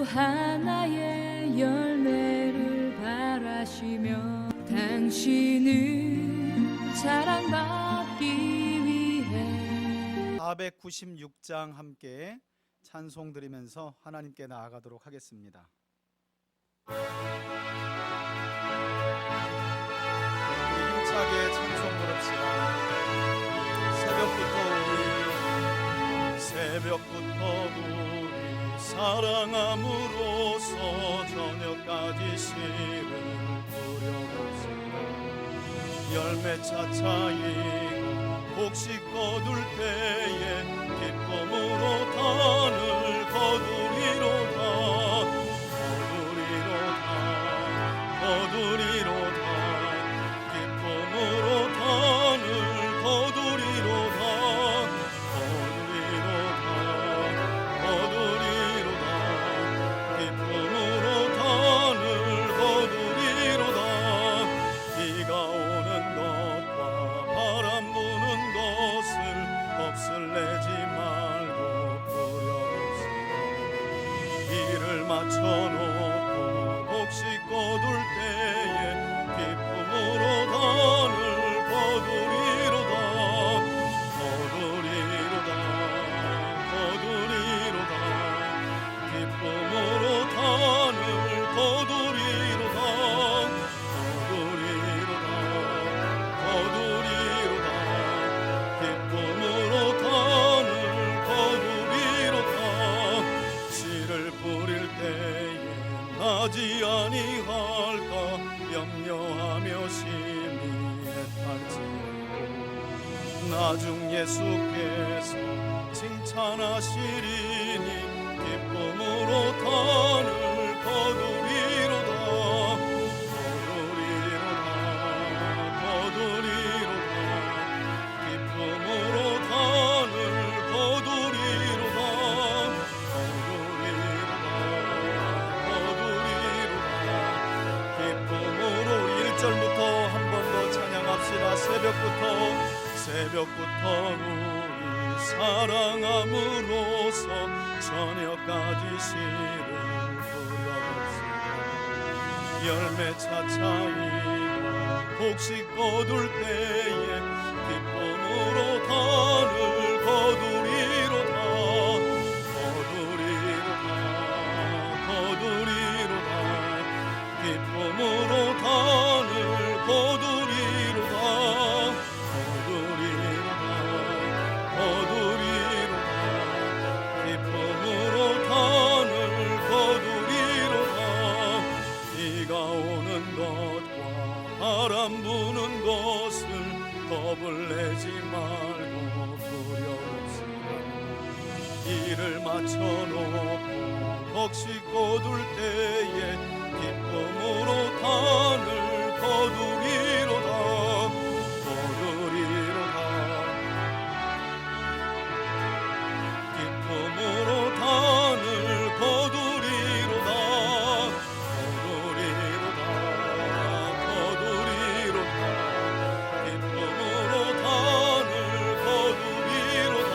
하나의 열매를 바라시며 당신을 사랑받기 위해 496장 함께 찬송 드리면서 하나님께 나아가도록 하겠습니다. 힘차게 찬송 부릅시다. 새벽부터 우리 사랑함으로써 저녁까지 시를 부려봅시다. 열매 차차이고 곡식 거둘 때에 기쁨으로 단을 거두리로다. 거두리로다. 기쁨으로 단을 거두리로다. 기쁨으로 단을 거두리로다. 비가 오는 것과 바람 부는 것을 겁을 내지 말고 부려봅시다. 일을 마쳐놓고 곡식 거둘 때에 기쁨으로 단을 거두리로다. 기쁨으로 단을 거두리로다. 기쁨으로 단을 거두리로다. 씨를 뿌릴 때에 나지 아니할까 염려하며 심히 애탈지고 나중 예수께서 칭찬하시리니 기쁨으로 단을 거두리로다. 기쁨으로 단을 거두리로다. 기쁨으로 1절부터 한 번 더 찬양합시다. 새벽부터 우리 사랑함으로써 저녁까지 시를 부려봅시다. 열매 차차이고 곡식 거둘 때에 기쁨으로 단을 거두리로다. 기쁨으로 단을 거두리로다. 기쁨으로 단을 거두리로다. 비가 오는 것과 바람 부는 것을 겁을 내지 말고 부려봅시다. 일을 마쳐놓고 곡식 거둘 때에 기쁨으로 단을 거두리로다. 기쁨으로 단을 거두리로다. 기쁨으로 단을 거두리로다.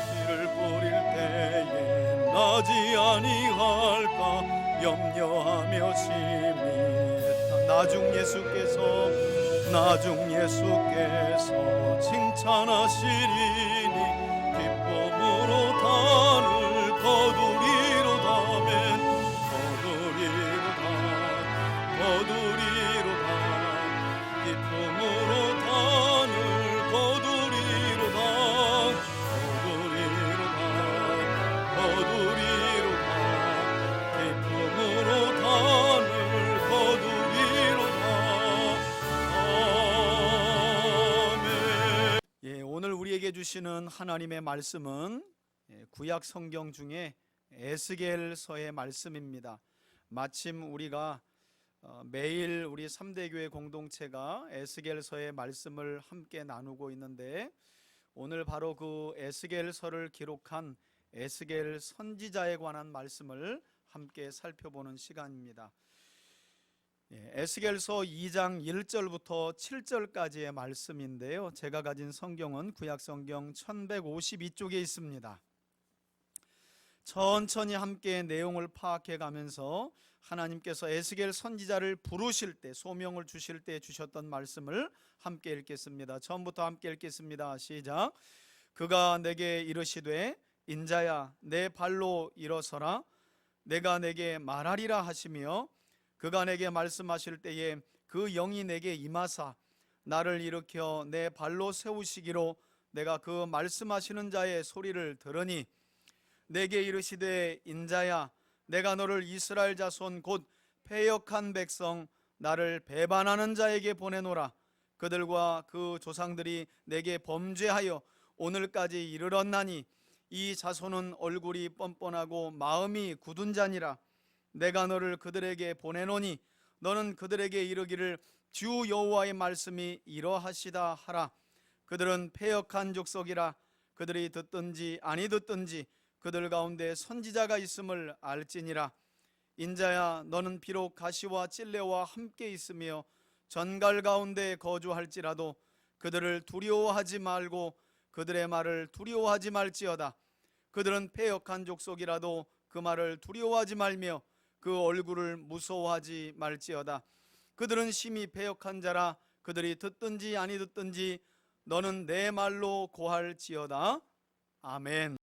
씨를 뿌릴 때에 나지 아니할까 염려하며 심히 나중 예수께서 칭찬하시리니 기쁨으로 단을 거두리로다면 기쁨으로 단을 거두리로다. 기쁨으로 단을 거두리로다. 아멘. 오늘 우리에게 주시는 하나님의 말씀은 구약 성경 중에 에스겔서의 말씀입니다. 마침 우리가 매일 우리 3대 교회 공동체가 에스겔서의 말씀을 함께 나누고 있는데 오늘 바로 그 에스겔서를 기록한 에스겔 선지자에 관한 말씀을 함께 살펴보는 시간입니다. 에스겔서 2장 1절부터 7절까지의 말씀인데요, 제가 가진 성경은 구약성경 1152쪽에 있습니다. 천천히 함께 내용을 파악해 가면서 하나님께서 에스겔 선지자를 부르실 때, 소명을 주실 때 주셨던 말씀을 함께 읽겠습니다. 처음부터 함께 읽겠습니다. 시작. 그가 내게 이르시되 인자야 내 발로 일어서라, 내가 내게 말하리라 하시며, 그가 내게 말씀하실 때에 그 영이 내게 임하사 나를 일으켜 내 발로 세우시기로 내가 그 말씀하시는 자의 소리를 들으니, 내게 이르시되 인자야 내가 너를 이스라엘 자손 곧 패역한 백성 나를 배반하는 자에게 보내노라. 그들과 그 조상들이 내게 범죄하여 오늘까지 이르렀나니 이 자손은 얼굴이 뻔뻔하고 마음이 굳은 자니라. 내가 너를 그들에게 보내노니 너는 그들에게 이르기를 주 여호와의 말씀이 이러하시다 하라. 그들은 패역한 족속이라. 그들이 듣든지 아니 듣든지 그들 가운데 선지자가 있음을 알지니라. 인자야 너는 비록 가시와 찔레와 함께 있으며 전갈 가운데 거주할지라도 그들을 두려워하지 말고 그들의 말을 두려워하지 말지어다. 그들은 패역한 족속이라도 그 말을 두려워하지 말며 그 얼굴을 무서워하지 말지어다. 그들은 심히 패역한 자라. 그들이 듣든지 아니 듣든지 너는 내 말로 고할지어다. 아멘.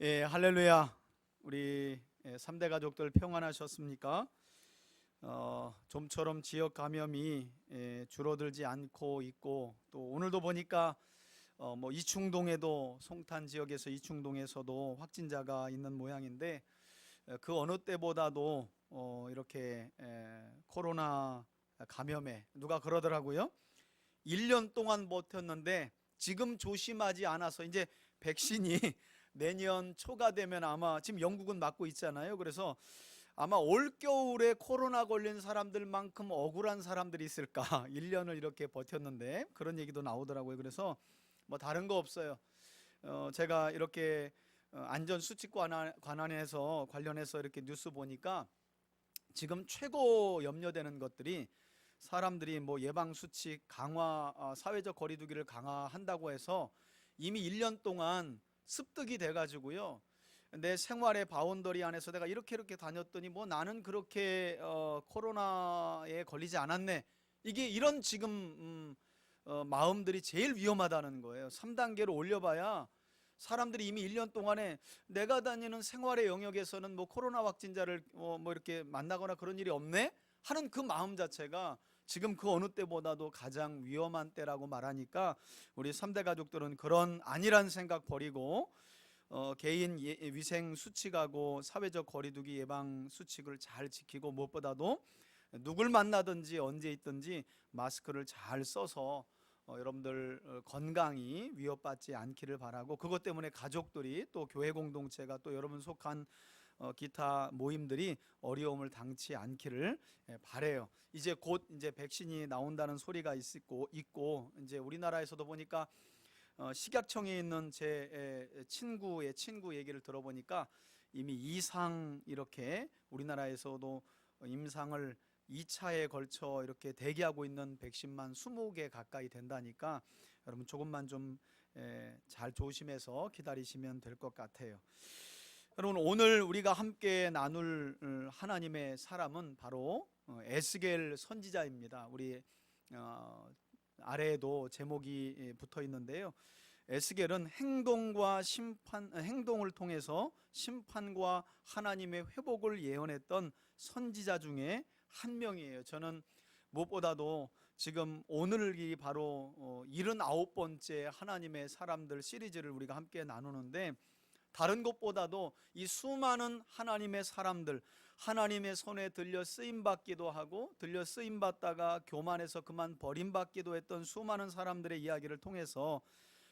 예, 할렐루야. 우리 3대 가족들 평안하셨습니까? 좀처럼 지역 감염이 줄어들지 않고 있고, 또 오늘도 보니까 뭐 이충동에도, 송탄 지역에서 이충동에서도 확진자가 있는 모양인데, 그 어느 때보다도 이렇게 코로나 감염에, 누가 그러더라고요. 1년 동안 버텼는데 지금 조심하지 않아서 이제 백신이 내년 초가 되면 아마, 지금 영국은 맞고 있잖아요. 그래서 아마 올겨울에 코로나 걸린 사람들만큼 억울한 사람들이 있을까. 1년을 이렇게 버텼는데 그런 얘기도 나오더라고요. 그래서 뭐 다른 거 없어요. 제가 이렇게 안전수칙 관련해서 이렇게 뉴스 보니까 지금 최고 염려되는 것들이, 사람들이 뭐 예방수칙 강화, 사회적 거리두기를 강화한다고 해서 이미 1년 동안 습득이 돼가지고요, 내 생활의 바운더리 안에서 내가 이렇게 다녔더니 뭐 나는 그렇게 코로나에 걸리지 않았네, 이게 이런 지금 마음들이 제일 위험하다는 거예요. 3단계로 올려봐야 사람들이 이미 1년 동안에 내가 다니는 생활의 영역에서는 뭐 코로나 확진자를 뭐 이렇게 만나거나 그런 일이 없네 하는 그 마음 자체가 지금 그 어느 때보다도 가장 위험한 때라고 말하니까, 우리 3대 가족들은 그런 안일한 생각 버리고 개인 위생 수칙하고 사회적 거리두기 예방 수칙을 잘 지키고, 무엇보다도 누굴 만나든지 언제 있든지 마스크를 잘 써서 여러분들 건강이 위협받지 않기를 바라고, 그것 때문에 가족들이, 또 교회 공동체가, 또 여러분 속한 기타 모임들이 어려움을 당치 않기를 바래요. 이제 곧 이제 백신이 나온다는 소리가 있고 이제 우리나라에서도 보니까 식약청에 있는 제 친구의 친구 얘기를 들어보니까 이미 이상 이렇게 우리나라에서도 임상을 2차에 걸쳐 이렇게 대기하고 있는 백신만 20개 가까이 된다니까, 여러분 조금만 좀 잘 조심해서 기다리시면 될 것 같아요. 여러분, 오늘 우리가 함께 나눌 하나님의 사람은 바로 에스겔 선지자입니다. 우리 아래에도 제목이 붙어 있는데요, 에스겔은 행동을 통해서 심판과 하나님의 회복을 예언했던 선지자 중에 한 명이에요. 저는 무엇보다도 지금 오늘이 바로 79번째 하나님의 사람들 시리즈를 우리가 함께 나누는데, 다른 것보다도 이 수많은 하나님의 사람들, 하나님의 손에 들려 쓰임받기도 하고 들려 쓰임받다가 교만해서 그만 버림받기도 했던 수많은 사람들의 이야기를 통해서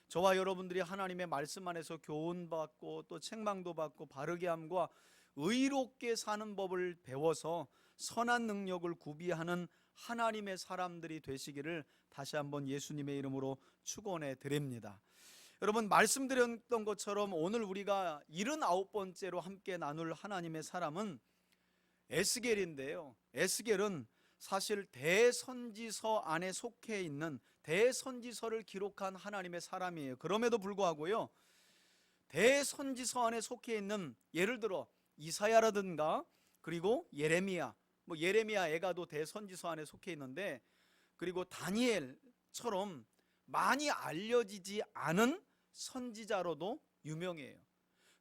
저와 여러분들이 하나님의 말씀 안에서 교훈받고 또 책망도 받고 바르게 함과 의롭게 사는 법을 배워서 선한 능력을 구비하는 하나님의 사람들이 되시기를 다시 한번 예수님의 이름으로 축원해 드립니다. 여러분, 말씀드렸던 것처럼 오늘 우리가 79번째로 함께 나눌 하나님의 사람은 에스겔인데요, 에스겔은 사실 대선지서 안에 속해 있는 대선지서를 기록한 하나님의 사람이에요. 그럼에도 불구하고요, 대선지서 안에 속해 있는, 예를 들어 이사야라든가 그리고 예레미야, 예레미야 애가도 대선지서 안에 속해 있는데, 그리고 다니엘처럼 많이 알려지지 않은 선지자로도 유명해요.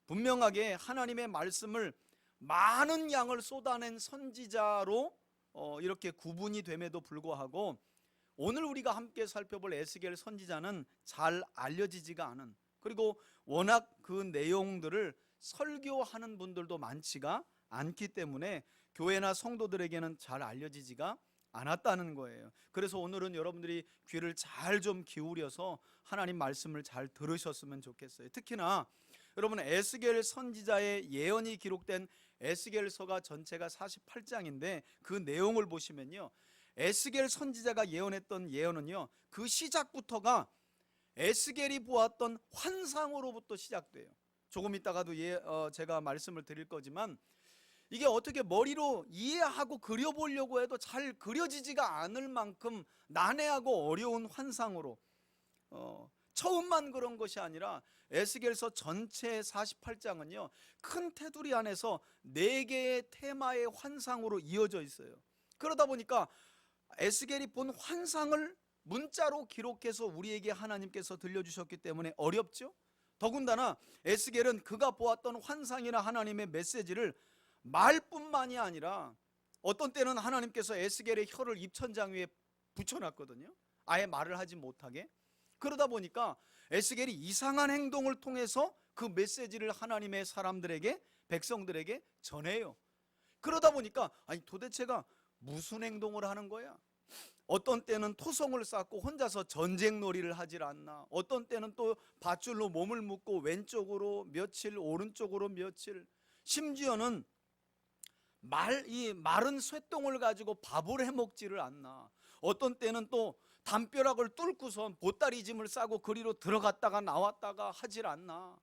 분명하게 하나님의 말씀을 많은 양을 쏟아낸 선지자로 이렇게 구분이 됨에도 불구하고, 오늘 우리가 함께 살펴볼 에스겔 선지자는 잘 알려지지가 않은, 그리고 워낙 그 내용들을 설교하는 분들도 많지가 않기 때문에 교회나 성도들에게는 잘 알려지지가 않았다는 거예요. 그래서 오늘은 여러분들이 귀를 잘 좀 기울여서 하나님 말씀을 잘 들으셨으면 좋겠어요. 특히나 여러분, 에스겔 선지자의 예언이 기록된 에스겔서가 전체가 48장인데 그 내용을 보시면요, 에스겔 선지자가 예언했던 예언은요, 그 시작부터가 에스겔이 보았던 환상으로부터 시작돼요. 조금 있다가도 제가 말씀을 드릴 거지만, 이게 어떻게 머리로 이해하고 그려보려고 해도 잘 그려지지가 않을 만큼 난해하고 어려운 환상으로, 처음만 그런 것이 아니라 에스겔서 전체 48장은요 큰 테두리 안에서 4개의 테마의 환상으로 이어져 있어요. 그러다 보니까 에스겔이 본 환상을 문자로 기록해서 우리에게 하나님께서 들려주셨기 때문에 어렵죠. 더군다나 에스겔은 그가 보았던 환상이나 하나님의 메시지를 말뿐만이 아니라 어떤 때는 하나님께서 에스겔의 혀를 입천장 위에 붙여놨거든요. 아예 말을 하지 못하게. 그러다 보니까 에스겔이 이상한 행동을 통해서 그 메시지를 하나님의 사람들에게, 백성들에게 전해요. 그러다 보니까 도대체가 무슨 행동을 하는 거야? 어떤 때는 토성을 쌓고 혼자서 전쟁놀이를 하질 않나, 어떤 때는 또 밧줄로 몸을 묶고 왼쪽으로 며칠, 오른쪽으로 며칠, 심지어는 이 마른 쇠똥을 가지고 밥을 해먹지를 않나, 어떤 때는 또 담벼락을 뚫고선 보따리 짐을 싸고 그리로 들어갔다가 나왔다가 하질 않나.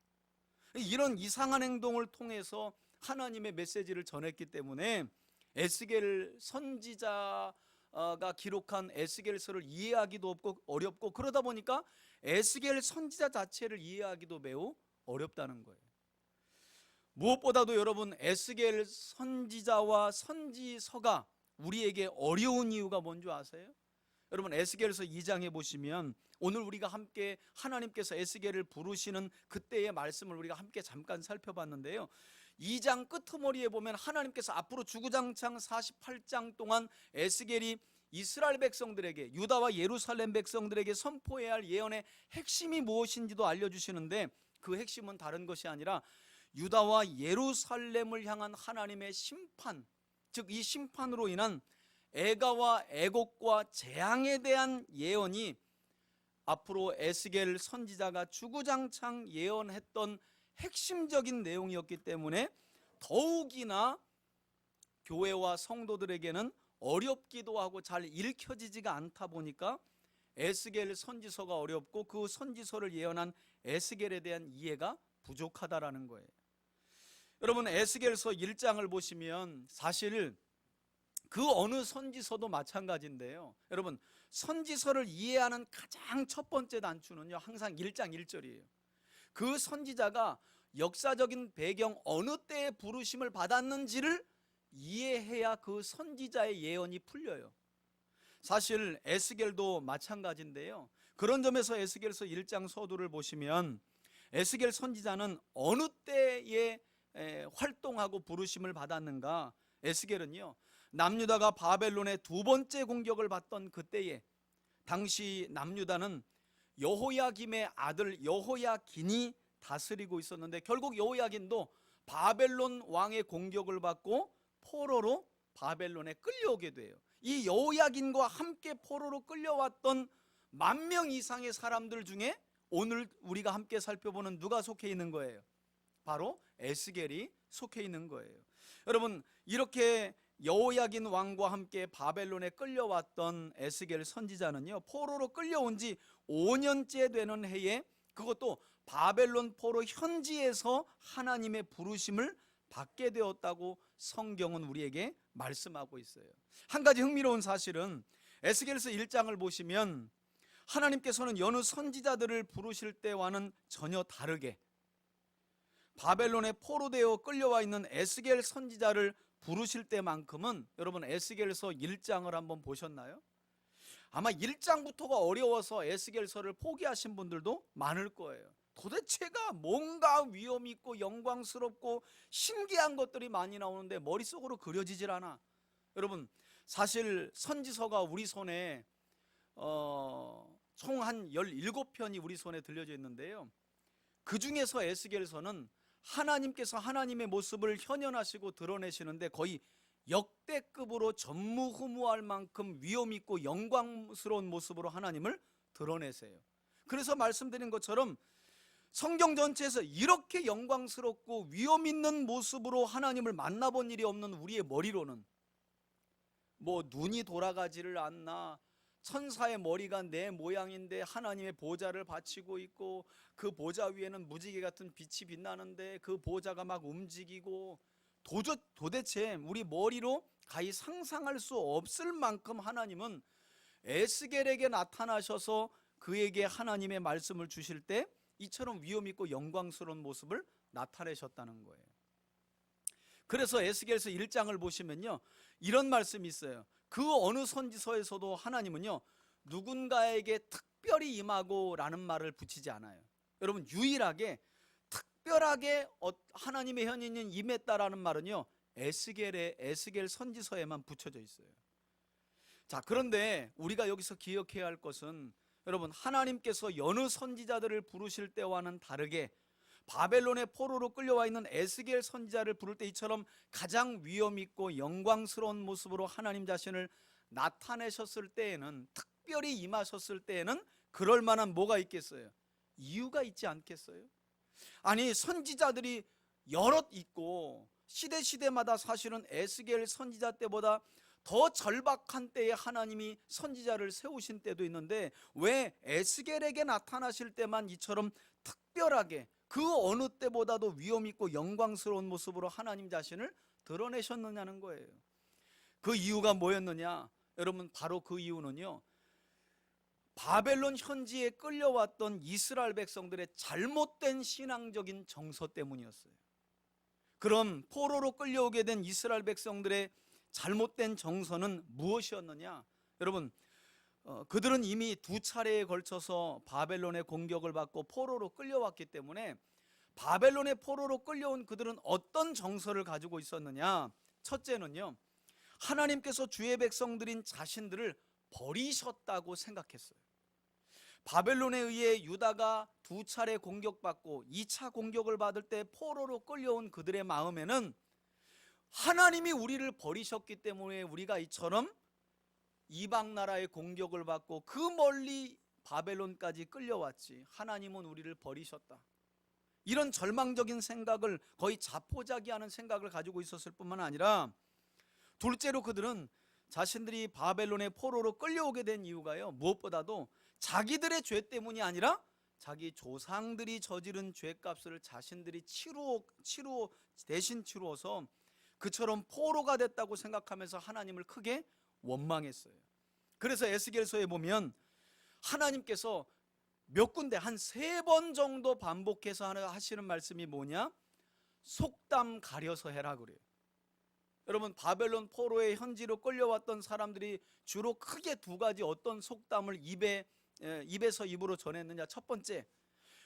이런 이상한 행동을 통해서 하나님의 메시지를 전했기 때문에 에스겔 선지자가 기록한 에스겔서를 이해하기도 어렵고, 그러다 보니까 에스겔 선지자 자체를 이해하기도 매우 어렵다는 거예요. 무엇보다도 여러분, 에스겔 선지자와 선지서가 우리에게 어려운 이유가 뭔지 아세요? 여러분, 에스겔서 2장에 보시면 오늘 우리가 함께 하나님께서 에스겔을 부르시는 그때의 말씀을 우리가 함께 잠깐 살펴봤는데요, 2장 끄트머리에 보면 하나님께서 앞으로 주구장창 48장 동안 에스겔이 이스라엘 백성들에게, 유다와 예루살렘 백성들에게 선포해야 할 예언의 핵심이 무엇인지도 알려주시는데, 그 핵심은 다른 것이 아니라 유다와 예루살렘을 향한 하나님의 심판, 즉 이 심판으로 인한 애가와 애곡과 재앙에 대한 예언이 앞으로 에스겔 선지자가 주구장창 예언했던 핵심적인 내용이었기 때문에 더욱이나 교회와 성도들에게는 어렵기도 하고 잘 읽혀지지가 않다 보니까 에스겔 선지서가 어렵고 그 선지서를 예언한 에스겔에 대한 이해가 부족하다라는 거예요. 여러분, 에스겔서 1장을 보시면 사실 그 어느 선지서도 마찬가지인데요, 여러분, 선지서를 이해하는 가장 첫 번째 단추는요 항상 1장 1절이에요. 그 선지자가 역사적인 배경, 어느 때에 부르심을 받았는지를 이해해야 그 선지자의 예언이 풀려요. 사실 에스겔도 마찬가지인데요, 그런 점에서 에스겔서 1장 서두를 보시면 에스겔 선지자는 어느 때에 활동하고 부르심을 받았는가, 에스겔은요 남유다가 바벨론의 2번째 공격을 받던 그때에, 당시 남유다는 여호야김의 아들 여호야긴이 다스리고 있었는데, 결국 여호야긴도 바벨론 왕의 공격을 받고 포로로 바벨론에 끌려오게 돼요. 이 여호야긴과 함께 포로로 끌려왔던 10,000명 이상의 사람들 중에 오늘 우리가 함께 살펴보는 누가 속해 있는 거예요? 바로 에스겔이 속해 있는 거예요. 여러분, 이렇게 여호야긴 왕과 함께 바벨론에 끌려왔던 에스겔 선지자는요, 포로로 끌려온 지 5년째 되는 해에, 그것도 바벨론 포로 현지에서 하나님의 부르심을 받게 되었다고 성경은 우리에게 말씀하고 있어요. 한 가지 흥미로운 사실은 에스겔서 1장을 보시면 하나님께서는 여느 선지자들을 부르실 때와는 전혀 다르게 바벨론에 포로되어 끌려와 있는 에스겔 선지자를 부르실 때만큼은 여러분 에스겔서 1장을 한번 보셨나요? 아마 1장부터가 어려워서 에스겔서를 포기하신 분들도 많을 거예요. 도대체가 뭔가 위험 있고 영광스럽고 신기한 것들이 많이 나오는데 머릿속으로 그려지질 않아. 여러분 사실 선지서가 우리 손에 총 한 17편이 우리 손에 들려져 있는데요, 그 중에서 에스겔서는 하나님께서 하나님의 모습을 현현하시고 드러내시는데 거의 역대급으로 전무후무할 만큼 위험 있고 영광스러운 모습으로 하나님을 드러내세요. 그래서 말씀드린 것처럼 성경 전체에서 이렇게 영광스럽고 위험 있는 모습으로 하나님을 만나본 일이 없는 우리의 머리로는 뭐 눈이 돌아가지를 않나, 천사의 머리가 내 모양인데 하나님의 보좌를 바치고 있고 그 보좌 위에는 무지개 같은 빛이 빛나는데 그 보좌가 막 움직이고 도대체 우리 머리로 가히 상상할 수 없을 만큼 하나님은 에스겔에게 나타나셔서 그에게 하나님의 말씀을 주실 때 이처럼 위험 있고 영광스러운 모습을 나타내셨다는 거예요. 그래서 에스겔서 1장을 보시면요, 이런 말씀이 있어요. 그 어느 선지서에서도 하나님은요 누군가에게 특별히 임하고 라는 말을 붙이지 않아요. 여러분 유일하게 특별하게 하나님의 현인이 임했다라는 말은요 에스겔 선지서에만 붙여져 있어요. 자, 그런데 우리가 여기서 기억해야 할 것은 여러분 하나님께서 여느 선지자들을 부르실 때와는 다르게 바벨론의 포로로 끌려와 있는 에스겔 선지자를 부를 때 이처럼 가장 위험 있고 영광스러운 모습으로 하나님 자신을 나타내셨을 때에는, 특별히 임하셨을 때에는 그럴 만한 뭐가 있겠어요? 이유가 있지 않겠어요? 아니 선지자들이 여럿 있고 시대마다 사실은 에스겔 선지자 때보다 더 절박한 때에 하나님이 선지자를 세우신 때도 있는데 왜 에스겔에게 나타나실 때만 이처럼 특별하게 그 어느 때보다도 위험 있고 영광스러운 모습으로 하나님 자신을 드러내셨느냐는 거예요. 그 이유가 뭐였느냐? 여러분 바로 그 이유는요 바벨론 현지에 끌려왔던 이스라엘 백성들의 잘못된 신앙적인 정서 때문이었어요. 그럼 포로로 끌려오게 된 이스라엘 백성들의 잘못된 정서는 무엇이었느냐? 여러분 그들은 이미 2차례에 걸쳐서 바벨론의 공격을 받고 포로로 끌려왔기 때문에 바벨론의 포로로 끌려온 그들은 어떤 정서를 가지고 있었느냐? 첫째는요 하나님께서 주의 백성들인 자신들을 버리셨다고 생각했어요. 바벨론에 의해 유다가 2차례 공격받고 2차 공격을 받을 때 포로로 끌려온 그들의 마음에는 하나님이 우리를 버리셨기 때문에 우리가 이처럼 이방 나라의 공격을 받고 그 멀리 바벨론까지 끌려왔지, 하나님은 우리를 버리셨다, 이런 절망적인 생각을, 거의 자포자기하는 생각을 가지고 있었을 뿐만 아니라 둘째로 그들은 자신들이 바벨론의 포로로 끌려오게 된 이유가요 무엇보다도 자기들의 죄 때문이 아니라 자기 조상들이 저지른 죄값을 자신들이 대신 치루어서 그처럼 포로가 됐다고 생각하면서 하나님을 크게 원망했어요. 그래서 에스겔서에 보면 하나님께서 몇 군데 한 3번 정도 반복해서 하시는 말씀이 뭐냐? 속담 가려서 해라 그래요. 여러분 바벨론 포로의 현지로 끌려왔던 사람들이 주로 크게 2가지 어떤 속담을 입에서 입으로 전했느냐? 첫 번째,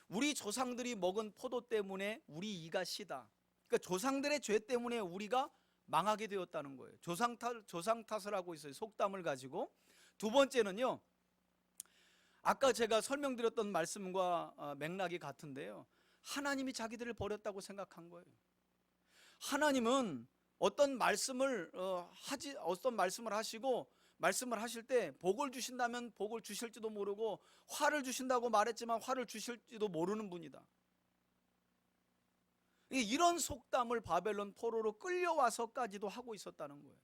우리 조상들이 먹은 포도 때문에 우리 이가 시다. 그러니까 조상들의 죄 때문에 우리가 망하게 되었다는 거예요. 조상 탓을 하고 있어요, 속담을 가지고. 두 번째는요, 아까 제가 설명드렸던 말씀과 맥락이 같은데요, 하나님이 자기들을 버렸다고 생각한 거예요. 하나님은 어떤 말씀을 하시고 말씀을 하실 때 복을 주신다면 복을 주실지도 모르고 화를 주신다고 말했지만 화를 주실지도 모르는 분이다. 이런 속담을 바벨론 포로로 끌려와서까지도 하고 있었다는 거예요.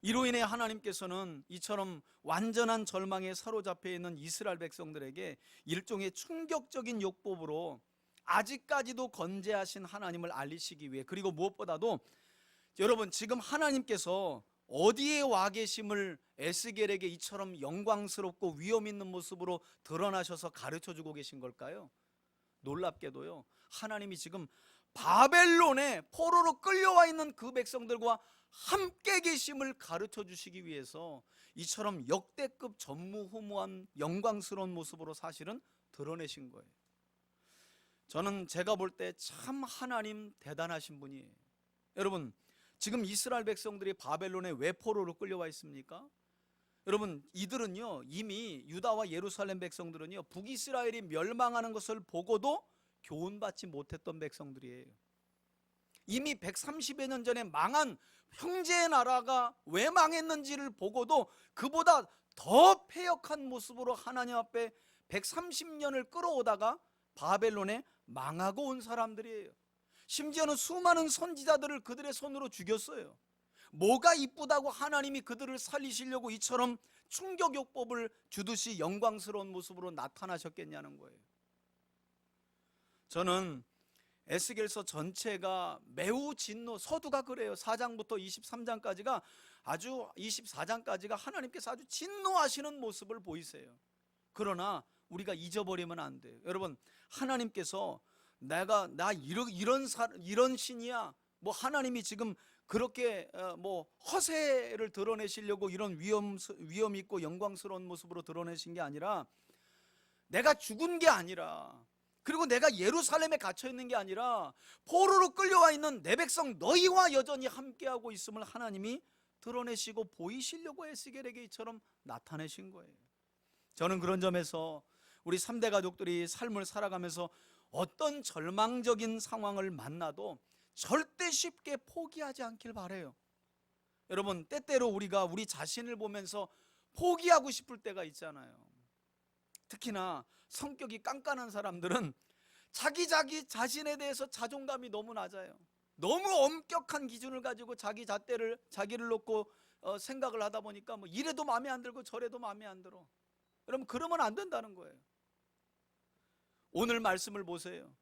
이로 인해 하나님께서는 이처럼 완전한 절망에 사로잡혀 있는 이스라엘 백성들에게 일종의 충격적인 율법으로 아직까지도 건재하신 하나님을 알리시기 위해, 그리고 무엇보다도 여러분 지금 하나님께서 어디에 와 계심을 에스겔에게 이처럼 영광스럽고 위험 있는 모습으로 드러나셔서 가르쳐주고 계신 걸까요? 놀랍게도요, 하나님이 지금 바벨론에 포로로 끌려와 있는 그 백성들과 함께 계심을 가르쳐 주시기 위해서 이처럼 역대급 전무후무한 영광스러운 모습으로 사실은 드러내신 거예요. 저는 제가 볼 때 참 하나님 대단하신 분이에요. 여러분, 지금 이스라엘 백성들이 바벨론에 왜 포로로 끌려와 있습니까? 여러분, 이들은요, 이미 유다와 예루살렘 백성들은요, 북이스라엘이 멸망하는 것을 보고도 교훈받지 못했던 백성들이에요. 이미 130여 년 전에 망한 형제의 나라가 왜 망했는지를 보고도 그보다 더 패역한 모습으로 하나님 앞에 130년을 끌어오다가 바벨론에 망하고 온 사람들이에요. 심지어는 수많은 선지자들을 그들의 손으로 죽였어요. 뭐가 이쁘다고 하나님이 그들을 살리시려고 이처럼 충격요법을 주듯이 영광스러운 모습으로 나타나셨겠냐는 거예요. 저는 에스겔서 전체가 매우 서두가 그래요. 4장부터 23장까지가 24장까지가 하나님께서 아주 진노하시는 모습을 보이세요. 그러나 우리가 잊어버리면 안 돼요. 여러분, 하나님께서 이런 신이야, 뭐 하나님이 지금 그렇게 허세를 드러내시려고 이런 위험 있고 영광스러운 모습으로 드러내신 게 아니라, 내가 죽은 게 아니라, 그리고 내가 예루살렘에 갇혀 있는 게 아니라 포로로 끌려와 있는 내 백성 너희와 여전히 함께하고 있음을 하나님이 드러내시고 보이시려고 에스겔에게 이처럼 나타내신 거예요. 저는 그런 점에서 우리 3대 가족들이 삶을 살아가면서 어떤 절망적인 상황을 만나도 절대 쉽게 포기하지 않길 바라요. 여러분, 때때로 우리가 우리 자신을 보면서 포기하고 싶을 때가 있잖아요. 특히나 성격이 깐깐한 사람들은 자기 자신에 대해서 자존감이 너무 낮아요. 너무 엄격한 기준을 가지고 자기를 놓고 생각을 하다 보니까 뭐 이래도 마음에 안 들고 저래도 마음에 안 들어. 여러분, 그러면 안 된다는 거예요. 오늘 말씀을 보세요.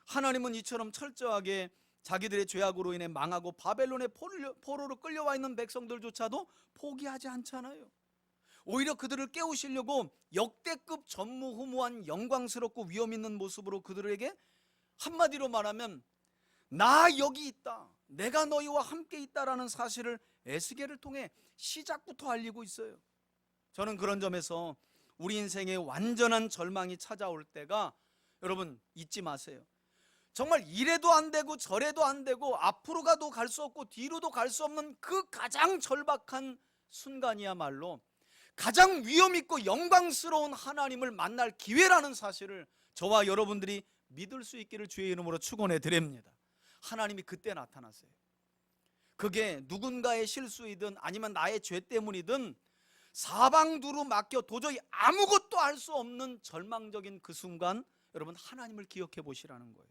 하나님은 이처럼 철저하게 자기들의 죄악으로 인해 망하고 바벨론의 포로로 끌려와 있는 백성들조차도 포기하지 않잖아요. 오히려 그들을 깨우시려고 역대급 전무후무한 영광스럽고 위험 있는 모습으로 그들에게 한마디로 말하면 나 여기 있다, 내가 너희와 함께 있다라는 사실을 에스겔을 통해 시작부터 알리고 있어요. 저는 그런 점에서 우리 인생에 완전한 절망이 찾아올 때가, 여러분 잊지 마세요. 정말 이래도 안 되고 저래도 안 되고 앞으로 가도 갈 수 없고 뒤로도 갈 수 없는 그 가장 절박한 순간이야말로 가장 위험 있고 영광스러운 하나님을 만날 기회라는 사실을 저와 여러분들이 믿을 수 있기를 주의 이름으로 축원해 드립니다. 하나님이 그때 나타나세요. 그게 누군가의 실수이든 아니면 나의 죄 때문이든 사방두루 막혀 도저히 아무것도 할 수 없는 절망적인 그 순간, 여러분 하나님을 기억해 보시라는 거예요.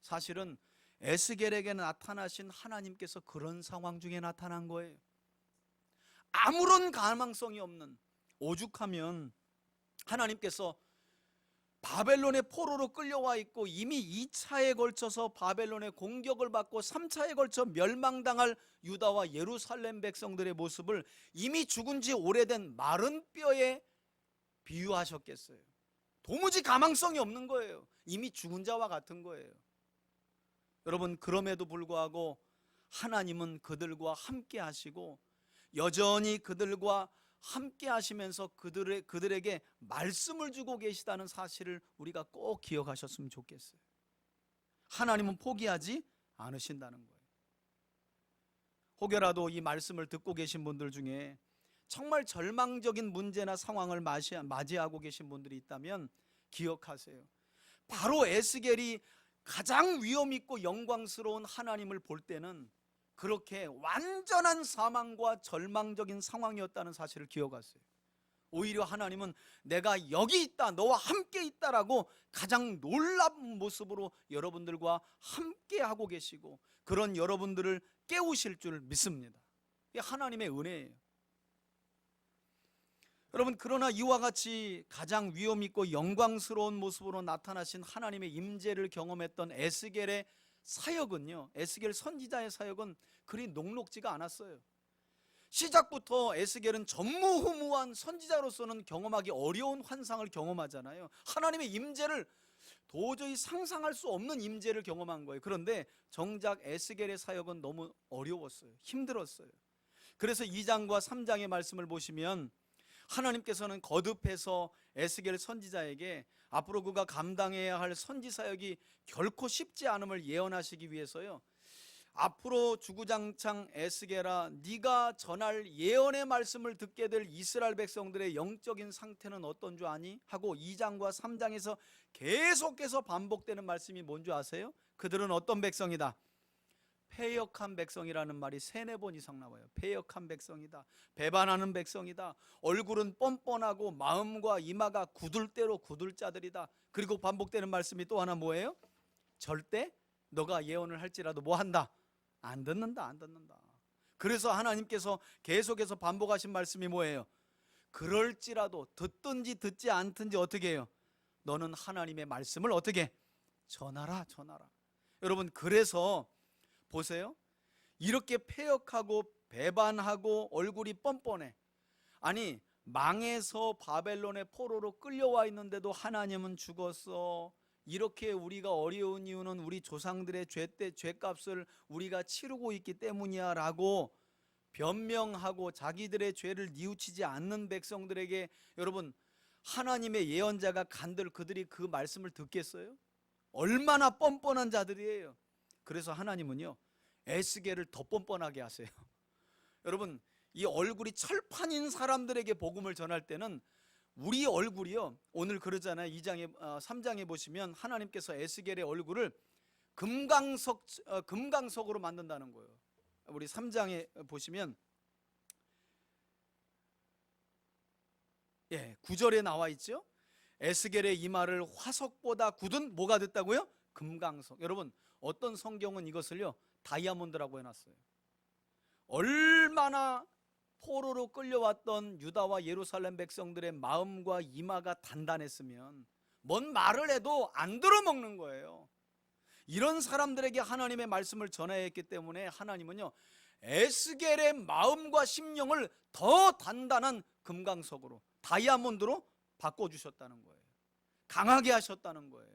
사실은 에스겔에게 나타나신 하나님께서 그런 상황 중에 나타난 거예요. 아무런 가망성이 없는, 오죽하면 하나님께서 바벨론의 포로로 끌려와 있고 이미 2차에 걸쳐서 바벨론의 공격을 받고 3차에 걸쳐 멸망당할 유다와 예루살렘 백성들의 모습을 이미 죽은 지 오래된 마른 뼈에 비유하셨겠어요. 도무지 가망성이 없는 거예요. 이미 죽은 자와 같은 거예요. 여러분, 그럼에도 불구하고 하나님은 그들과 함께 하시고 여전히 그들과 함께 하시면서 그들에게 말씀을 주고 계시다는 사실을 우리가 꼭 기억하셨으면 좋겠어요. 하나님은 포기하지 않으신다는 거예요. 혹여라도 이 말씀을 듣고 계신 분들 중에 정말 절망적인 문제나 상황을 맞이하고 계신 분들이 있다면 기억하세요. 바로 에스겔이 가장 위험 있고 영광스러운 하나님을 볼 때는 그렇게 완전한 사망과 절망적인 상황이었다는 사실을 기억하세요. 오히려 하나님은 내가 여기 있다, 너와 함께 있다라고 가장 놀라운 모습으로 여러분들과 함께 하고 계시고 그런 여러분들을 깨우실 줄 믿습니다. 이게 하나님의 은혜예요. 여러분, 그러나 이와 같이 가장 위험 있고 영광스러운 모습으로 나타나신 하나님의 임재를 경험했던 에스겔의 사역은요, 에스겔 선지자의 사역은 그리 녹록지가 않았어요. 시작부터 에스겔은 전무후무한 선지자로서는 경험하기 어려운 환상을 경험하잖아요. 하나님의 임재를 도저히 상상할 수 없는 임재를 경험한 거예요. 그런데 정작 에스겔의 사역은 너무 어려웠어요. 힘들었어요. 그래서 2장과 3장의 말씀을 보시면 하나님께서는 거듭해서 에스겔 선지자에게 앞으로 그가 감당해야 할 선지 사역이 결코 쉽지 않음을 예언하시기 위해서요, 앞으로 주구장창 에스겔아, 네가 전할 예언의 말씀을 듣게 될 이스라엘 백성들의 영적인 상태는 어떤 줄 아니? 하고 2장과 3장에서 계속해서 반복되는 말씀이 뭔지 아세요? 그들은 어떤 백성이다? 패역한 백성이라는 말이 3-4번 이상 나와요. 패역한 백성이다, 배반하는 백성이다, 얼굴은 뻔뻔하고 마음과 이마가 굳을 대로 굳을 자들이다. 그리고 반복되는 말씀이 또 하나 뭐예요? 절대 너가 예언을 할지라도 뭐 한다? 안 듣는다, 안 듣는다. 그래서 하나님께서 계속해서 반복하신 말씀이 뭐예요? 그럴지라도 듣든지 듣지 않든지 어떻게 해요? 너는 하나님의 말씀을 어떻게? 전하라, 전하라. 여러분, 그래서 보세요. 이렇게 패역하고 배반하고 얼굴이 뻔뻔해. 아니, 망해서 바벨론의 포로로 끌려와 있는데도 하나님은 죽었어. 이렇게 우리가 어려운 이유는 우리 조상들의 죄값을 우리가 치르고 있기 때문이야 라고 변명하고 자기들의 죄를 뉘우치지 않는 백성들에게, 여러분, 하나님의 예언자가 간들 그들이 그 말씀을 듣겠어요? 얼마나 뻔뻔한 자들이에요. 그래서 하나님은요, 에스겔을 더 뻔뻔하게 하세요. 여러분, 이 얼굴이 철판인 사람들에게 복음을 전할 때는 우리 얼굴이요, 오늘 그러잖아요. 3장에 보시면 하나님께서 에스겔의 얼굴을 금강석으로 만든다는 거예요. 우리 3장에 보시면 9절에 나와 있죠. 에스겔의 이마를 화석보다 굳은 뭐가 됐다고요? 금강석. 여러분, 어떤 성경은 이것을요 다이아몬드라고 해놨어요. 얼마나 포로로 끌려왔던 유다와 예루살렘 백성들의 마음과 이마가 단단했으면 뭔 말을 해도 안 들어먹는 거예요. 이런 사람들에게 하나님의 말씀을 전해야 했기 때문에 하나님은요, 에스겔의 마음과 심령을 더 단단한 금강석으로, 다이아몬드로 바꿔주셨다는 거예요. 강하게 하셨다는 거예요.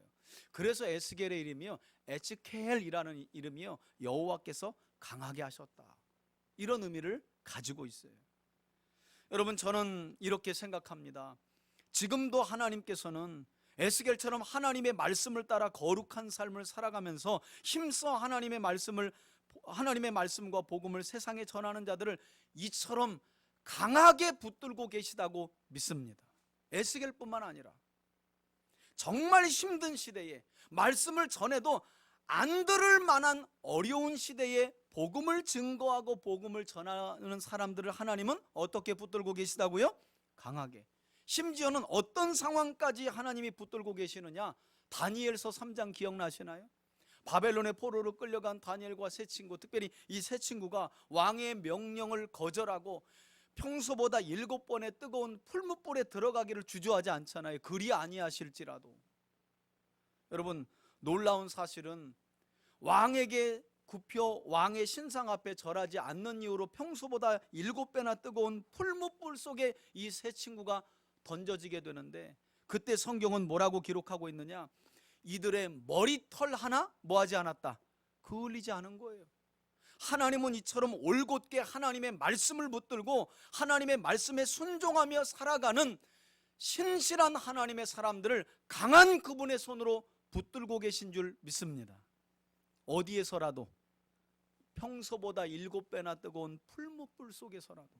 그래서 에스겔의 이름이요, 에츠케엘이라는 이름이요, 여호와께서 강하게 하셨다, 이런 의미를 가지고 있어요. 여러분, 저는 이렇게 생각합니다. 지금도 하나님께서는 에스겔처럼 하나님의 말씀을 따라 거룩한 삶을 살아가면서 힘써 하나님의 말씀과 복음을 세상에 전하는 자들을 이처럼 강하게 붙들고 계시다고 믿습니다. 에스겔뿐만 아니라 정말 힘든 시대에 말씀을 전해도 안 들을 만한 어려운 시대에 복음을 증거하고 복음을 전하는 사람들을 하나님은 어떻게 붙들고 계시다고요? 강하게. 심지어는 어떤 상황까지 하나님이 붙들고 계시느냐? 다니엘서 3장 기억나시나요? 바벨론의 포로로 끌려간 다니엘과 세 친구, 특별히 이 세 친구가 왕의 명령을 거절하고 평소보다 7번의 뜨거운 풀무불에 들어가기를 주저하지 않잖아요. 그리 아니하실지라도. 여러분, 놀라운 사실은 왕에게 굽혀 왕의 신상 앞에 절하지 않는 이유로 평소보다 7배나 뜨거운 풀무불 속에 이 세 친구가 던져지게 되는데, 그때 성경은 뭐라고 기록하고 있느냐? 이들의 머리털 하나 뭐하지 않았다? 그을리지 않은 거예요. 하나님은 이처럼 올곧게 하나님의 말씀을 붙들고 하나님의 말씀에 순종하며 살아가는 신실한 하나님의 사람들을 강한 그분의 손으로 붙들고 계신 줄 믿습니다. 어디에서라도, 평소보다 7배나 뜨거운 풀무불 속에서라도.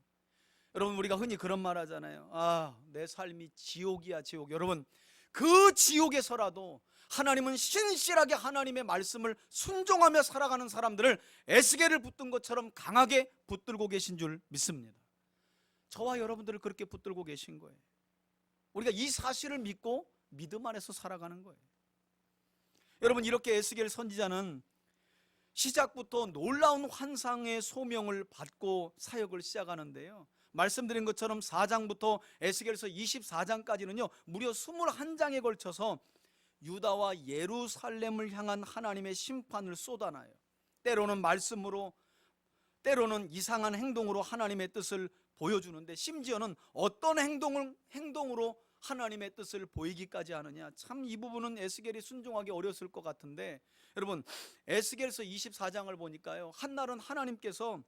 여러분, 우리가 흔히 그런 말 하잖아요. 내 삶이 지옥이야, 지옥. 여러분, 그 지옥에서라도 하나님은 신실하게 하나님의 말씀을 순종하며 살아가는 사람들을 에스겔을 붙든 것처럼 강하게 붙들고 계신 줄 믿습니다. 저와 여러분들을 그렇게 붙들고 계신 거예요. 우리가 이 사실을 믿고 믿음 안에서 살아가는 거예요. 여러분, 이렇게 에스겔 선지자는 시작부터 놀라운 환상의 소명을 받고 사역을 시작하는데요, 말씀드린 것처럼 4장부터 에스겔서 24장까지는요 무려 21장에 걸쳐서 유다와 예루살렘을 향한 하나님의 심판을 쏟아놔요. 때로는 말씀으로, 때로는 이상한 행동으로 하나님의 뜻을 보여주는데, 심지어는 어떤 행동으로 하나님의 뜻을 보이기까지 하느냐. 참 이 부분은 에스겔이 순종하기 어려웠을 것 같은데, 여러분 에스겔서 24장을 보니까요, 한날은 하나님께서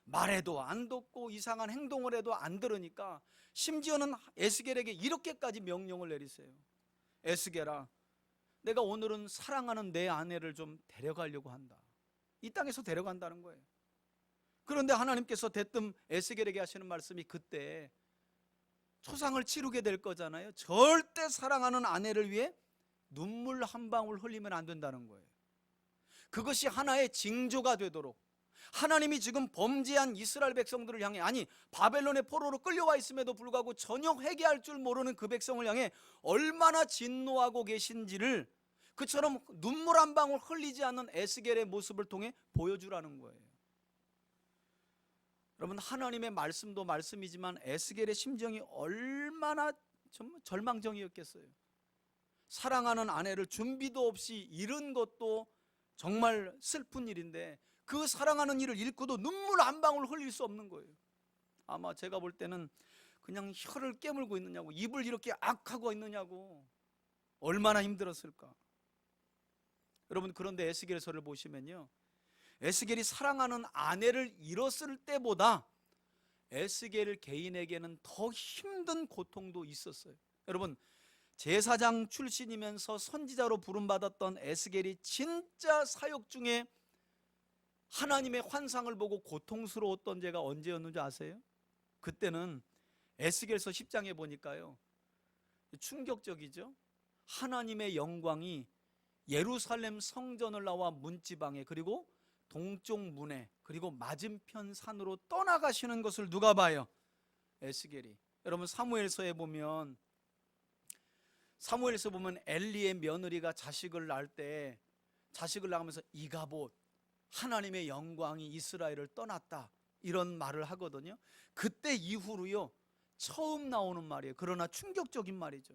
말해도 안 듣고 이상한 행동을 해도 안 들으니까 심지어는 에스겔에게 이렇게까지 명령을 내리세요. 에스겔아, 내가 오늘은 사랑하는 내 아내를 좀 데려가려고 한다. 이 땅에서 데려간다는 거예요. 그런데 하나님께서 대뜸 에스겔에게 하시는 말씀이, 그때 초상을 치르게 될 거잖아요. 절대 사랑하는 아내를 위해 눈물 한 방울 흘리면 안 된다는 거예요. 그것이 하나의 징조가 되도록, 하나님이 지금 범죄한 이스라엘 백성들을 향해, 아니 바벨론의 포로로 끌려와 있음에도 불구하고 전혀 회개할 줄 모르는 그 백성을 향해 얼마나 진노하고 계신지를 그처럼 눈물 한 방울 흘리지 않는 에스겔의 모습을 통해 보여주라는 거예요. 여러분, 하나님의 말씀도 말씀이지만 에스겔의 심정이 얼마나 좀 절망적이었겠어요. 사랑하는 아내를 준비도 없이 잃은 것도 정말 슬픈 일인데, 그 사랑하는 이를 잃고도 눈물 한 방울 흘릴 수 없는 거예요. 아마 제가 볼 때는 그냥 혀를 깨물고 있느냐고, 입을 이렇게 악하고 있느냐고, 얼마나 힘들었을까. 여러분, 그런데 에스겔서를 보시면요, 에스겔이 사랑하는 아내를 잃었을 때보다 에스겔 개인에게는 더 힘든 고통도 있었어요. 여러분, 제사장 출신이면서 선지자로 부름받았던 에스겔이 진짜 사역 중에 하나님의 환상을 보고 고통스러웠던 때가 언제였는지 아세요? 그때는 에스겔서 10장에 보니까요, 충격적이죠. 하나님의 영광이 예루살렘 성전을 나와 문지방에, 그리고 동쪽 문에, 그리고 맞은편 산으로 떠나가시는 것을 누가 봐요? 에스겔이. 여러분, 사무엘서에 보면, 사무엘서 보면 엘리의 며느리가 자식을 낳을 때, 자식을 낳으면서 이가봇, 하나님의 영광이 이스라엘을 떠났다, 이런 말을 하거든요. 그때 이후로요 처음 나오는 말이에요. 그러나 충격적인 말이죠.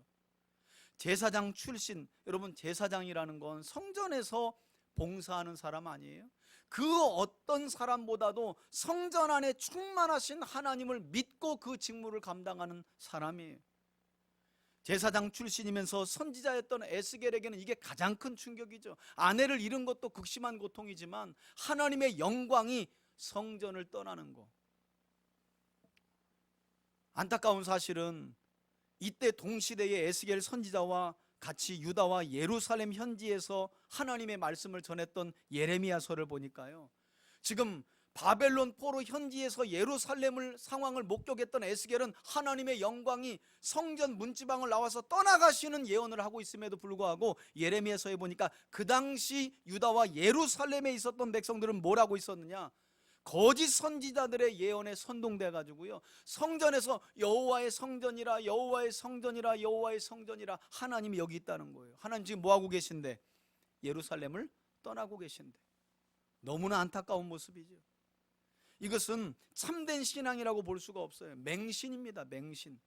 제사장 출신, 여러분 제사장이라는 건 성전에서 봉사하는 사람 아니에요? 그 어떤 사람보다도 성전 안에 충만하신 하나님을 믿고 그 직무를 감당하는 사람이에요. 제사장 출신이면서 선지자였던 에스겔에게는 이게 가장 큰 충격이죠. 아내를 잃은 것도 극심한 고통이지만 하나님의 영광이 성전을 떠나는 것, 안타까운 사실은 이때 동시대의 에스겔 선지자와 같이 유다와 예루살렘 현지에서 하나님의 말씀을 전했던 예레미야서를 보니까요, 지금 바벨론 포로 현지에서 예루살렘을 상황을 목격했던 에스겔은 하나님의 영광이 성전 문지방을 나와서 떠나가시는 예언을 하고 있음에도 불구하고 예레미야서에 보니까 그 당시 유다와 예루살렘에 있었던 백성들은 뭘 하고 있었느냐, 거짓 선지자들의 예언에 선동돼 가지고요, 성전에서 여호와의 성전이라, 여호와의 성전이라, 여호와의 성전이라, 하나님이 여기 있다는 거예요. 하나님 지금 뭐 하고 계신데? 예루살렘을 떠나고 계신데. 너무나 안타까운 모습이죠. 이것은 참된 신앙이라고 볼 수가 없어요. 맹신입니다. 맹신.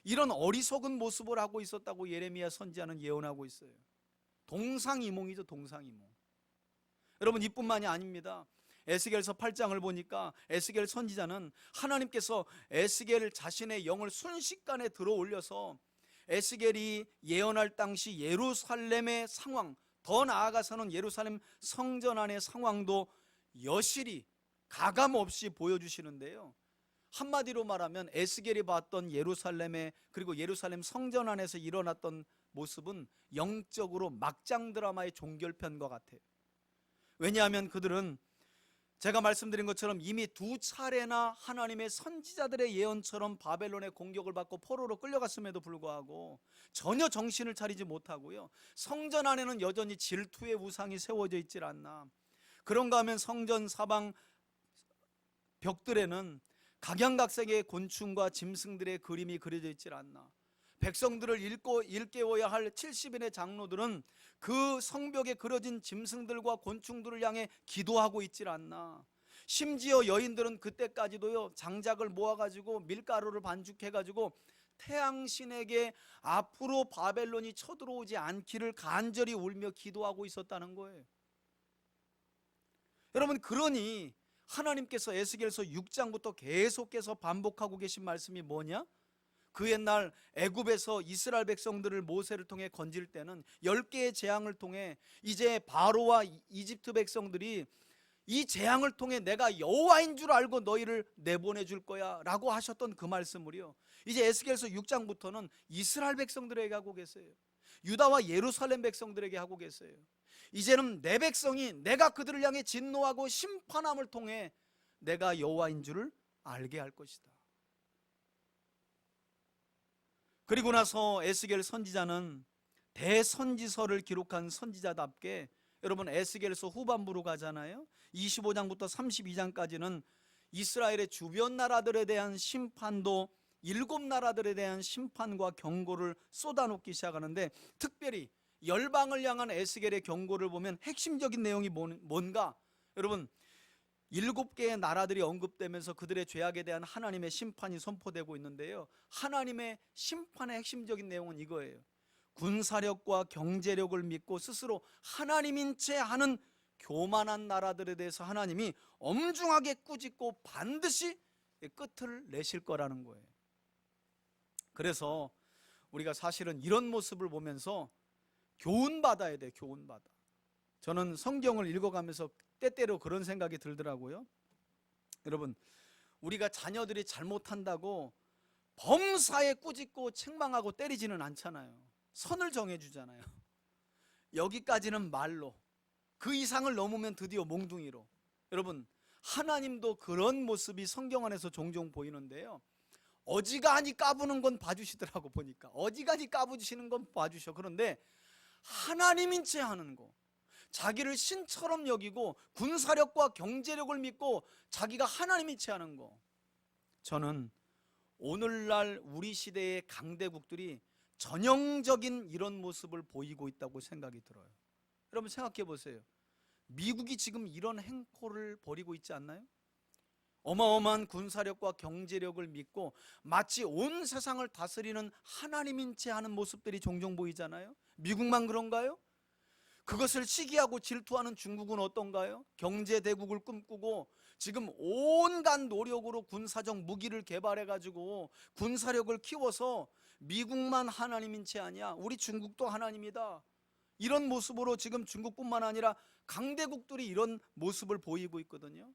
이런 어리석은 모습을 하고 있었다고 예레미야 선지자는 예언하고 있어요. 동상이몽이죠. 동상이몽. 여러분, 이뿐만이 아닙니다. 에스겔서 8장을 보니까 에스겔 선지자는 하나님께서 에스겔 자신의 영을 순식간에 들어 올려서 에스겔이 예언할 당시 예루살렘의 상황, 더 나아가서는 예루살렘 성전 안의 상황도 여실히 가감없이 보여주시는데요, 한마디로 말하면 에스겔이 봤던 예루살렘의, 그리고 예루살렘 성전 안에서 일어났던 모습은 영적으로 막장 드라마의 종결편과 같아요. 왜냐하면 그들은 제가 말씀드린 것처럼 이미 2차례나 하나님의 선지자들의 예언처럼 바벨론의 공격을 받고 포로로 끌려갔음에도 불구하고 전혀 정신을 차리지 못하고요, 성전 안에는 여전히 질투의 우상이 세워져 있질 않나, 그런가 하면 성전 사방 벽들에는 각양각색의 곤충과 짐승들의 그림이 그려져 있질 않나, 백성들을 일깨워야 할 70인의 장로들은 그 성벽에 그려진 짐승들과 곤충들을 향해 기도하고 있질 않나, 심지어 여인들은 그때까지도요 장작을 모아가지고 밀가루를 반죽해가지고 태양신에게 앞으로 바벨론이 쳐들어오지 않기를 간절히 울며 기도하고 있었다는 거예요. 여러분, 그러니 하나님께서 에스겔서 6장부터 계속해서 반복하고 계신 말씀이 뭐냐? 그 옛날 애굽에서 이스라엘 백성들을 모세를 통해 건질 때는 10개의 재앙을 통해 이제 바로와 이집트 백성들이 이 재앙을 통해 내가 여호와인 줄 알고 너희를 내보내 줄 거야 라고 하셨던 그 말씀을요, 이제 에스겔서 6장부터는 이스라엘 백성들에게 하고 계세요. 유다와 예루살렘 백성들에게 하고 계세요. 이제는 내 백성이 내가 그들을 향해 진노하고 심판함을 통해 내가 여호와인 줄을 알게 할 것이다. 그리고 나서 에스겔 선지자는 대선지서를 기록한 선지자답게, 여러분 에스겔서 후반부로 가잖아요. 25장부터 32장까지는 이스라엘의 주변 나라들에 대한 심판도 7나라들에 대한 심판과 경고를 쏟아놓기 시작하는데, 특별히 열방을 향한 에스겔의 경고를 보면 핵심적인 내용이 뭔가, 여러분 7개의 나라들이 언급되면서 그들의 죄악에 대한 하나님의 심판이 선포되고 있는데요, 하나님의 심판의 핵심적인 내용은 이거예요. 군사력과 경제력을 믿고 스스로 하나님인 채 하는 교만한 나라들에 대해서 하나님이 엄중하게 꾸짖고 반드시 끝을 내실 거라는 거예요. 그래서 우리가 사실은 이런 모습을 보면서 교훈받아야 돼, 교훈받아. 저는 성경을 읽어가면서 때때로 그런 생각이 들더라고요. 여러분, 우리가 자녀들이 잘못한다고 범사에 꾸짖고 책망하고 때리지는 않잖아요. 선을 정해주잖아요. 여기까지는 말로, 그 이상을 넘으면 드디어 몽둥이로. 여러분, 하나님도 그런 모습이 성경 안에서 종종 보이는데요, 어지간히 까부는 건 봐주시더라고. 보니까 어지간히 까부시는 건 봐주셔. 그런데 하나님인 채 하는 거, 자기를 신처럼 여기고 군사력과 경제력을 믿고 자기가 하나님인 채 하는 거, 저는 오늘날 우리 시대의 강대국들이 전형적인 이런 모습을 보이고 있다고 생각이 들어요. 여러분 생각해 보세요. 미국이 지금 이런 행포를 벌이고 있지 않나요? 어마어마한 군사력과 경제력을 믿고 마치 온 세상을 다스리는 하나님인 채 하는 모습들이 종종 보이잖아요. 미국만 그런가요? 그것을 시기하고 질투하는 중국은 어떤가요? 경제대국을 꿈꾸고 지금 온갖 노력으로 군사적 무기를 개발해가지고 군사력을 키워서 미국만 하나님인 채 아니야, 우리 중국도 하나님이다, 이런 모습으로 지금 중국뿐만 아니라 강대국들이 이런 모습을 보이고 있거든요.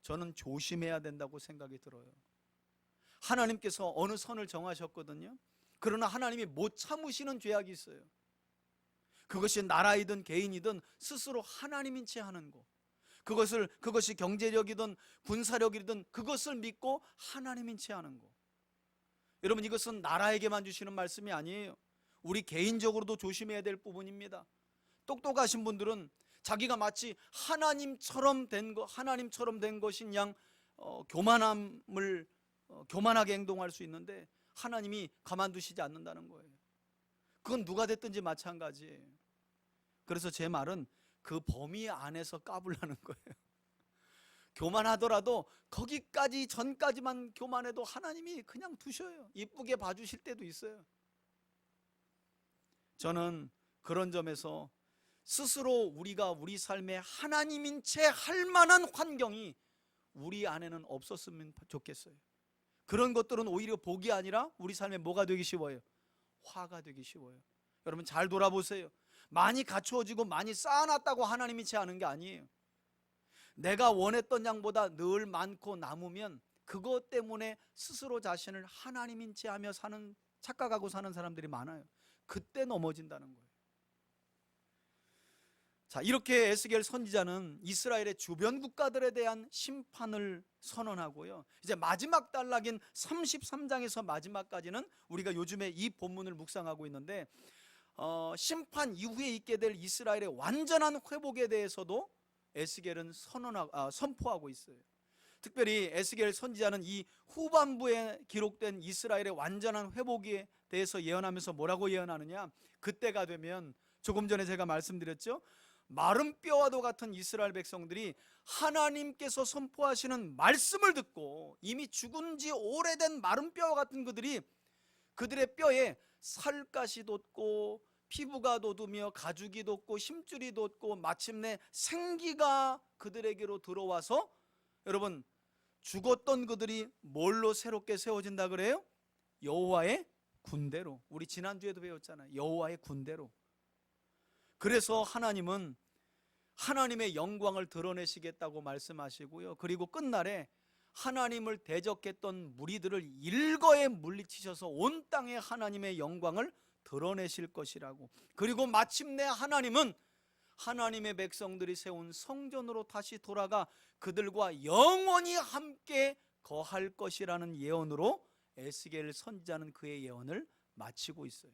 저는 조심해야 된다고 생각이 들어요. 하나님께서 어느 선을 정하셨거든요. 그러나 하나님이 못 참으시는 죄악이 있어요. 그것이 나라이든 개인이든 스스로 하나님인 채 하는 거, 그것이 경제력이든 군사력이든 그것을 믿고 하나님인 채 하는 거. 여러분, 이것은 나라에게만 주시는 말씀이 아니에요. 우리 개인적으로도 조심해야 될 부분입니다. 똑똑하신 분들은 자기가 마치 하나님처럼 된 것인 양 교만하게 행동할 수 있는데 하나님이 가만두시지 않는다는 거예요. 그건 누가 됐든지 마찬가지예요. 그래서 제 말은 그 범위 안에서 까불라는 거예요. 교만하더라도 거기까지 전까지만 교만해도 하나님이 그냥 두셔요. 이쁘게 봐주실 때도 있어요. 저는 그런 점에서 스스로 우리가 우리 삶에 하나님인 채 할 만한 환경이 우리 안에는 없었으면 좋겠어요. 그런 것들은 오히려 복이 아니라 우리 삶에 뭐가 되기 쉬워요? 화가 되기 쉬워요. 여러분 잘 돌아보세요. 많이 갖추어지고 많이 쌓아놨다고 하나님이 채 하는 게 아니에요. 내가 원했던 양보다 늘 많고 남으면 그것 때문에 스스로 자신을 하나님인 채 하며 착각하고 사는 사람들이 많아요. 그때 넘어진다는 거예요. 자, 이렇게 에스겔 선지자는 이스라엘의 주변 국가들에 대한 심판을 선언하고요, 이제 마지막 단락인 33장에서 마지막까지는 우리가 요즘에 이 본문을 묵상하고 있는데 심판 이후에 있게 될 이스라엘의 완전한 회복에 대해서도 에스겔은 선포하고 있어요. 특별히 에스겔 선지자는 이 후반부에 기록된 이스라엘의 완전한 회복에 대해서 예언하면서 뭐라고 예언하느냐, 그때가 되면 조금 전에 제가 말씀드렸죠, 마른 뼈와도 같은 이스라엘 백성들이 하나님께서 선포하시는 말씀을 듣고 이미 죽은 지 오래된 마른 뼈와 같은 그들의 뼈에 살갗이 돋고 피부가 돋으며 가죽이 돋고 힘줄이 돋고 마침내 생기가 그들에게로 들어와서, 여러분 죽었던 그들이 뭘로 새롭게 세워진다 그래요? 여호와의 군대로. 우리 지난주에도 배웠잖아요. 여호와의 군대로. 그래서 하나님은 하나님의 영광을 드러내시겠다고 말씀하시고요. 그리고 끝날에 하나님을 대적했던 무리들을 일거에 물리치셔서 온 땅에 하나님의 영광을 드러내실 것이라고. 그리고 마침내 하나님은 하나님의 백성들이 세운 성전으로 다시 돌아가 그들과 영원히 함께 거할 것이라는 예언으로 에스겔 선지자는 그의 예언을 마치고 있어요.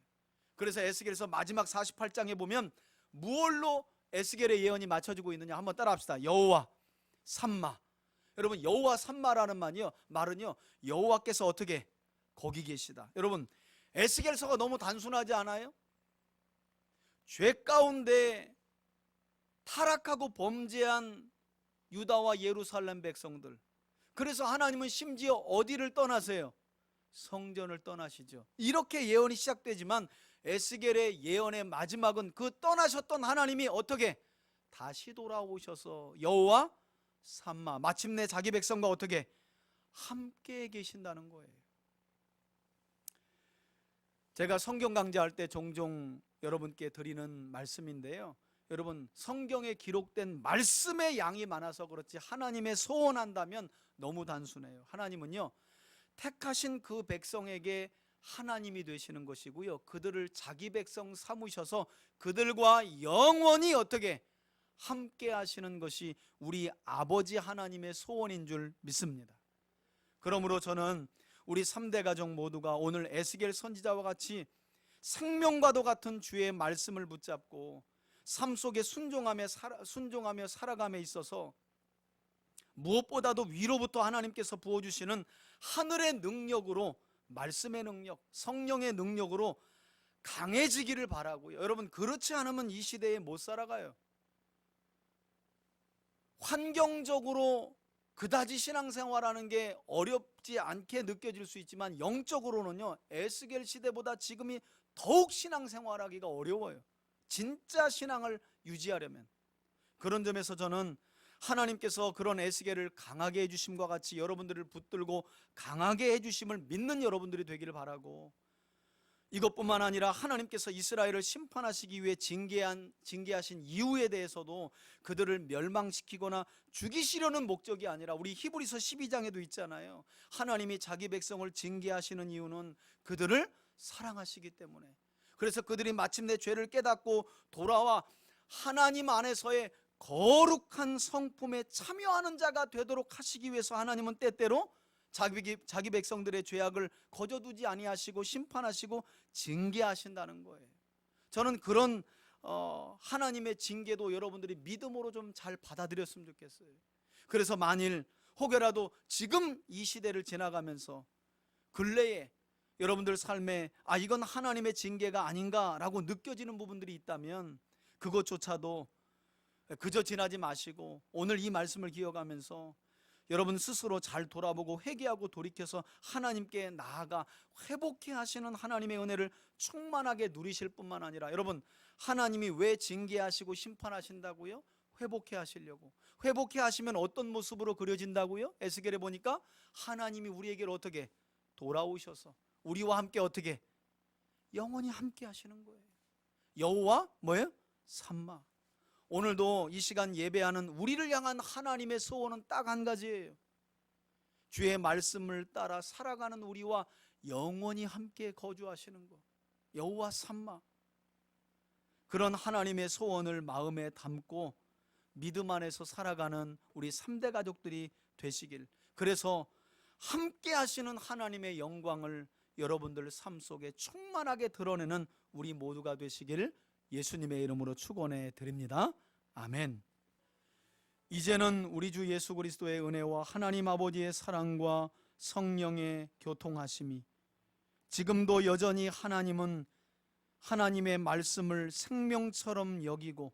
그래서 에스겔에서 마지막 48장에 보면 무엇로 에스겔의 예언이 맞춰지고 있느냐 한번 따라합시다. 여호와 삼마. 여러분, 여호와 삼마라는 말은요 여호와께서 어떻게 거기 계시다. 여러분, 에스겔서가 너무 단순하지 않아요? 죄 가운데 타락하고 범죄한 유다와 예루살렘 백성들, 그래서 하나님은 심지어 어디를 떠나세요? 성전을 떠나시죠. 이렇게 예언이 시작되지만 에스겔의 예언의 마지막은 그 떠나셨던 하나님이 어떻게 다시 돌아오셔서 여호와 삼마, 마침내 자기 백성과 어떻게 함께 계신다는 거예요. 제가 성경 강좌할 때 종종 여러분께 드리는 말씀인데요, 여러분, 성경에 기록된 말씀의 양이 많아서 그렇지 하나님의 소원한다면 너무 단순해요. 하나님은요 택하신 그 백성에게 하나님이 되시는 것이고요, 그들을 자기 백성 삼으셔서 그들과 영원히 어떻게 함께 하시는 것이 우리 아버지 하나님의 소원인 줄 믿습니다. 그러므로 저는 우리 3대 가족 모두가 오늘 에스겔 선지자와 같이 생명과도 같은 주의 말씀을 붙잡고 삶 속에 순종하며 살아감에 있어서 무엇보다도 위로부터 하나님께서 부어주시는 하늘의 능력으로, 말씀의 능력, 성령의 능력으로 강해지기를 바라고요. 여러분, 그렇지 않으면 이 시대에 못 살아가요. 환경적으로 그다지 신앙생활하는 게 어렵지 않게 느껴질 수 있지만 영적으로는요 에스겔 시대보다 지금이 더욱 신앙생활하기가 어려워요. 진짜 신앙을 유지하려면. 그런 점에서 저는 하나님께서 그런 에스겔을 강하게 해주심과 같이 여러분들을 붙들고 강하게 해주심을 믿는 여러분들이 되기를 바라고, 이것뿐만 아니라 하나님께서 이스라엘을 심판하시기 위해 징계하신 이유에 대해서도 그들을 멸망시키거나 죽이시려는 목적이 아니라, 우리 히브리서 12장에도 있잖아요, 하나님이 자기 백성을 징계하시는 이유는 그들을 사랑하시기 때문에. 그래서 그들이 마침내 죄를 깨닫고 돌아와 하나님 안에서의 거룩한 성품에 참여하는 자가 되도록 하시기 위해서 하나님은 때때로 자기 백성들의 죄악을 거저두지 아니하시고 심판하시고 징계하신다는 거예요. 저는 그런 하나님의 징계도 여러분들이 믿음으로 좀 잘 받아들였으면 좋겠어요. 그래서 만일 혹여라도 지금 이 시대를 지나가면서 근래에 여러분들 삶에 이건 하나님의 징계가 아닌가라고 느껴지는 부분들이 있다면 그것조차도 그저 지나지 마시고 오늘 이 말씀을 기억하면서 여러분 스스로 잘 돌아보고 회개하고 돌이켜서 하나님께 나아가 회복해 하시는 하나님의 은혜를 충만하게 누리실 뿐만 아니라, 여러분, 하나님이 왜 징계하시고 심판하신다고요? 회복해 하시려고. 회복해 하시면 어떤 모습으로 그려진다고요? 에스겔에 보니까 하나님이 우리에게로 어떻게 돌아오셔서 우리와 함께 어떻게 영원히 함께 하시는 거예요. 여호와 뭐예요? 삼마. 오늘도 이 시간 예배하는 우리를 향한 하나님의 소원은 딱 한 가지예요. 주의 말씀을 따라 살아가는 우리와 영원히 함께 거주하시는 것, 여호와 삼마. 그런 하나님의 소원을 마음에 담고 믿음 안에서 살아가는 우리 3대 가족들이 되시길, 그래서 함께 하시는 하나님의 영광을 여러분들 삶 속에 충만하게 드러내는 우리 모두가 되시길 예수님의 이름으로 축원해 드립니다. 아멘. 이제는 우리 주 예수 그리스도의 은혜와 하나님 아버지의 사랑과 성령의 교통하심이, 지금도 여전히 하나님은 하나님의 말씀을 생명처럼 여기고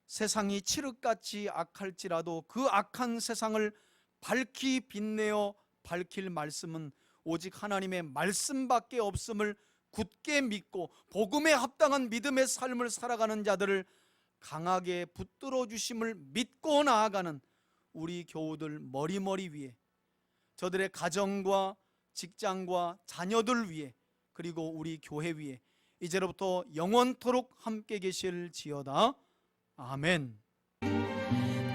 세상이 칠흑같이 악할지라도 그 악한 세상을 밝히 빛내어 밝힐 말씀은 오직 하나님의 말씀밖에 없음을 굳게 믿고 복음에 합당한 믿음의 삶을 살아가는 자들을 강하게 붙들어 주심을 믿고 나아가는 우리 교우들 머리머리 위에, 저들의 가정과 직장과 자녀들 위해 그리고 우리 교회 위에 이제로부터 영원토록 함께 계실지어다. 아멘.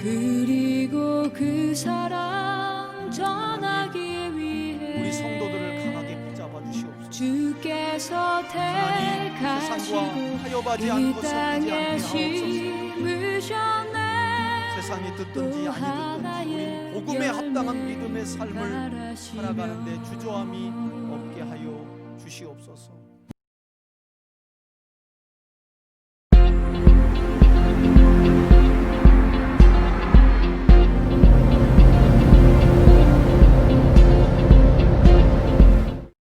그리고 그 사랑 전하기 위해 우리 성도들을 강하게 붙잡아 주시옵소서. 주께서 하나님, 세상과 택하시고 타협하지 이 않고 땅에 섞이지 않게 심으셨네. 세상이 듣든지 아니 듣든지 우리 복음에 합당한 믿음의 삶을 살아가는데 주저함이 없게 하여 주시옵소서.